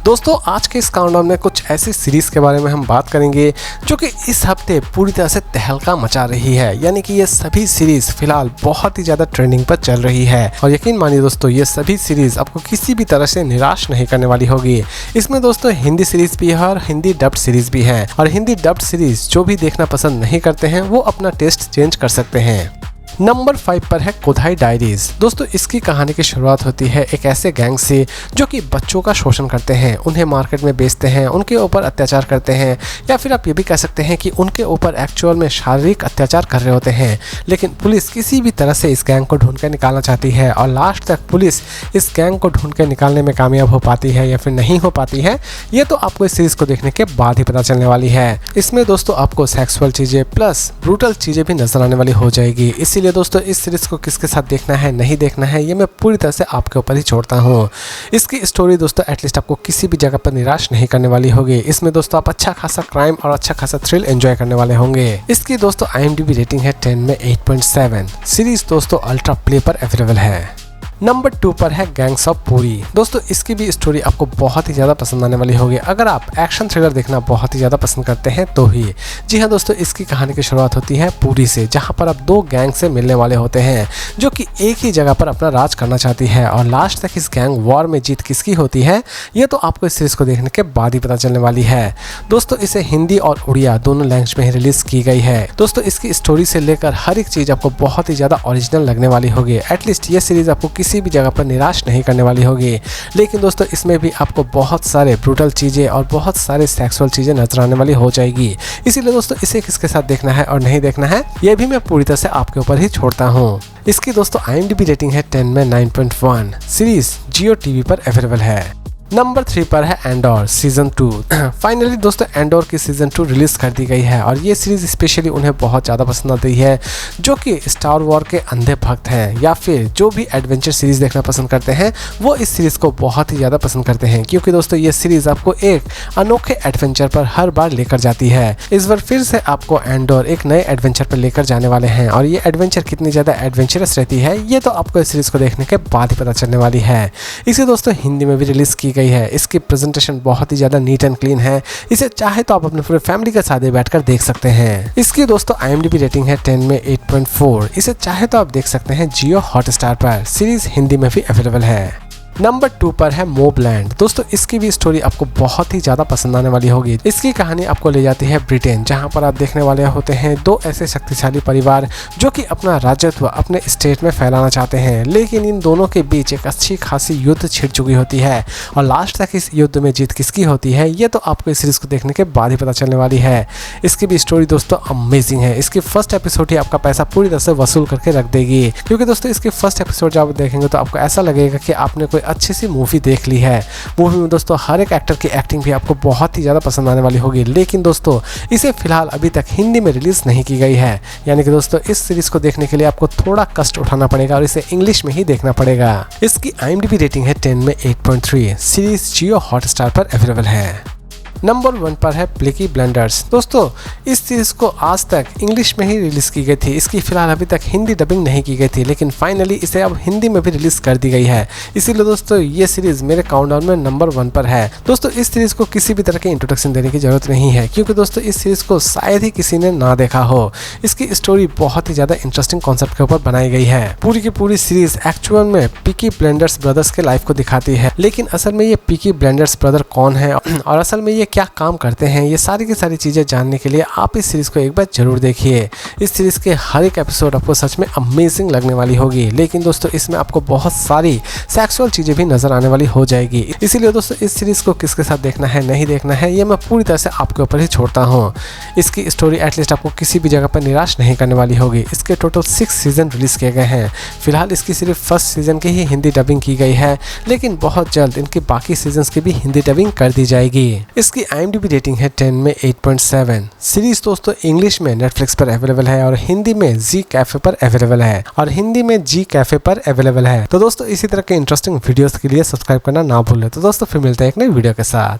दोस्तों आज के इस काउंटडाउन में कुछ ऐसी सीरीज के बारे में हम बात करेंगे जो कि इस हफ्ते पूरी तरह से तहलका मचा रही है। यानी कि ये सभी सीरीज फिलहाल बहुत ही ज़्यादा ट्रेंडिंग पर चल रही है और यकीन मानिए दोस्तों ये सभी सीरीज आपको किसी भी तरह से निराश नहीं करने वाली होगी। इसमें दोस्तों हिंदी सीरीज भी है और हिंदी डब्ड सीरीज भी है और हिंदी डब्ड सीरीज जो भी देखना पसंद नहीं करते हैं वो अपना टेस्ट चेंज कर सकते हैं। नंबर 5 पर है कोदाई डायरीज। दोस्तों इसकी कहानी की शुरुआत होती है एक ऐसे गैंग से जो कि बच्चों का शोषण करते हैं, उन्हें मार्केट में बेचते हैं, उनके ऊपर अत्याचार करते हैं या फिर आप ये भी कह सकते हैं कि उनके ऊपर एक्चुअल में शारीरिक अत्याचार कर रहे होते हैं। लेकिन पुलिस किसी भी तरह से इस गैंग को ढूंढ कर निकालना चाहती है और लास्ट तक पुलिस इस गैंग को ढूंढ कर निकालने में कामयाब हो पाती है या फिर नहीं हो पाती है, ये तो आपको इस सीरीज को देखने के बाद ही पता चलने वाली है। इसमें दोस्तों आपको सेक्सुअल चीज़ें प्लस ब्रूटल चीज़ें भी नजर आने वाली हो जाएगी। इसीलिए दोस्तों इस सीरीज को किसके साथ देखना है नहीं देखना है ये मैं पूरी तरह से आपके ऊपर ही छोड़ता हूँ। इसकी स्टोरी दोस्तों एटलीस्ट आपको किसी भी जगह पर निराश नहीं करने वाली होगी। इसमें दोस्तों आप अच्छा खासा क्राइम और अच्छा खासा थ्रिल एंजॉय करने वाले होंगे। इसकी दोस्तों IMDb रेटिंग है 10 में 8.7। सीरीज दोस्तों अल्ट्रा प्ले पर अवेलेबल है। नंबर 2 पर है गैंग्स ऑफ पुरी। दोस्तों इसकी भी स्टोरी आपको बहुत ही ज़्यादा पसंद आने वाली होगी अगर आप एक्शन थ्रिलर देखना बहुत ही ज़्यादा पसंद करते हैं तो ही। जी हाँ दोस्तों इसकी कहानी की शुरुआत होती है पुरी से, जहाँ पर आप दो गैंग से मिलने वाले होते हैं जो कि एक ही जगह पर अपना राज करना चाहती है और लास्ट तक इस गैंग वॉर में जीत किसकी होती है ये तो आपको इस सीरीज को देखने के बाद ही पता चलने वाली है। दोस्तों इसे हिंदी और उड़िया दोनों लैंग्वेज में ही रिलीज की गई है। दोस्तों इसकी स्टोरी से लेकर हर एक चीज़ आपको बहुत ही ज़्यादा ओरिजिनल लगने वाली होगी। एटलीस्ट ये सीरीज आपको किसी भी जगह पर निराश नहीं करने वाली होगी। लेकिन दोस्तों इसमें भी आपको बहुत सारे ब्रूटल चीज़ें और बहुत सारे सेक्सुअल चीज़ें नजर आने वाली हो जाएगी। इसीलिए दोस्तों इसे किसके साथ देखना है और नहीं देखना है ये भी मैं पूरी तरह से आपके ऊपर ही छोड़ता हूँ। इसकी दोस्तों IMDb रेटिंग है 10 में 9.1। सीरीज जियो टीवी पर अवेलेबल है। नंबर 3 पर है एंडोर सीजन 2। फाइनली दोस्तों एंडोर की सीजन 2 रिलीज कर दी गई है और ये सीरीज स्पेशली उन्हें बहुत ज़्यादा पसंद आती है जो कि स्टार वॉर के अंधे भक्त हैं या फिर जो भी एडवेंचर सीरीज देखना पसंद करते हैं वो इस सीरीज को बहुत ही ज़्यादा पसंद करते हैं, क्योंकि दोस्तों ये सीरीज आपको एक अनोखे एडवेंचर पर हर बार लेकर जाती है। इस बार फिर से आपको एंडोर एक नए एडवेंचर पर लेकर जाने वाले हैं और ये एडवेंचर कितनी ज़्यादा एडवेंचरस रहती है ये तो आपको इस सीरीज को देखने के बाद ही पता चलने वाली है। इसे दोस्तों हिंदी में भी रिलीज की गई है। इसकी प्रेजेंटेशन बहुत ही ज़्यादा नीट एंड क्लीन है। इसे चाहे तो आप अपने पूरे फैमिली के साथ बैठकर देख सकते हैं। इसकी दोस्तों IMDb रेटिंग है 10 में 8.4। इसे चाहे तो आप देख सकते हैं जियो हॉटस्टार पर। सीरीज हिंदी में भी अवेलेबल है। नंबर 2 पर है मोबलैंड। दोस्तों इसकी भी स्टोरी आपको बहुत ही ज़्यादा पसंद आने वाली होगी। इसकी कहानी आपको ले जाती है ब्रिटेन, जहां पर आप देखने वाले होते हैं दो ऐसे शक्तिशाली परिवार जो कि अपना राजत्व अपने स्टेट में फैलाना चाहते हैं। लेकिन इन दोनों के बीच एक अच्छी खासी युद्ध छिड़ चुकी होती है और लास्ट तक इस युद्ध में जीत किसकी होती है ये तो आपको इस सीरीज को देखने के बाद ही पता चलने वाली है। इसकी भी स्टोरी दोस्तों अमेजिंग है। इसकी फर्स्ट एपिसोड ही आपका पैसा पूरी तरह से वसूल करके रख देगी, क्योंकि दोस्तों इसकी फर्स्ट एपिसोड जब आप देखेंगे तो आपको ऐसा लगेगा कि आपने कोई अच्छी सी मूवी देख ली है। मूवी में दोस्तों हर एक एक्टर की एक्टिंग भी आपको बहुत ही ज़्यादा पसंद आने वाली होगी। लेकिन दोस्तों इसे फिलहाल अभी तक हिंदी में रिलीज नहीं की गई है, यानी कि दोस्तों इस सीरीज को देखने के लिए आपको थोड़ा कष्ट उठाना पड़ेगा और इसे इंग्लिश में ही देखना पड़ेगा। इसकी IMDb रेटिंग है 10 में 8.3। सीरीज जियो हॉटस्टार पर अवेलेबल है। नंबर 1 पर है पीकी ब्लाइंडर्स। दोस्तों इस सीरीज को आज तक इंग्लिश में ही रिलीज की गई थी। इसकी फिलहाल अभी तक हिंदी डबिंग नहीं की गई थी, लेकिन फाइनली इसे अब हिंदी में भी रिलीज कर दी गई है। इसीलिए दोस्तों ये सीरीज मेरे काउंटडाउन में नंबर 1 पर है। दोस्तों इस सीरीज को किसी भी तरह के इंट्रोडक्शन देने की जरूरत नहीं है, क्योंकि दोस्तों इस सीरीज को शायद ही किसी ने ना देखा हो। इसकी स्टोरी बहुत ही ज्यादा इंटरेस्टिंग कॉन्सेप्ट के ऊपर बनाई गई है। पूरी की पूरी सीरीज एक्चुअल में पीकी ब्लाइंडर्स ब्रदर्स के लाइफ को दिखाती है, लेकिन असल में ये पीकी ब्लाइंडर्स ब्रदर कौन है और असल में ये क्या काम करते हैं ये सारी की सारी चीज़ें जानने के लिए आप इस सीरीज को एक बार जरूर देखिए। इस सीरीज के हर एक एपिसोड आपको सच में अमेजिंग लगने वाली होगी। लेकिन दोस्तों इसमें आपको बहुत सारी सेक्सुअल चीज़ें भी नजर आने वाली हो जाएगी। इसीलिए दोस्तों इस सीरीज को किसके साथ देखना है नहीं देखना है ये मैं पूरी तरह से आपके ऊपर ही छोड़ता हूँ। इसकी स्टोरी एटलीस्ट आपको किसी भी जगह पर निराश नहीं करने वाली होगी। इसके टोटल 6 सीजन रिलीज किए गए हैं। फिलहाल इसकी सिर्फ फर्स्ट सीजन की ही हिंदी डबिंग की गई है, लेकिन बहुत जल्द इनकी बाकी सीजन की भी हिंदी डबिंग कर दी जाएगी। इसकी IMDb रेटिंग है 10 में 8.7। सीरीज दोस्तों इंग्लिश में नेटफ्लिक्स पर अवेलेबल है और हिंदी में जी कैफे पर अवेलेबल है तो दोस्तों इसी तरह के इंटरेस्टिंग वीडियोस के लिए सब्सक्राइब करना ना भूलें। तो दोस्तों फिर मिलते हैं एक नई वीडियो के साथ।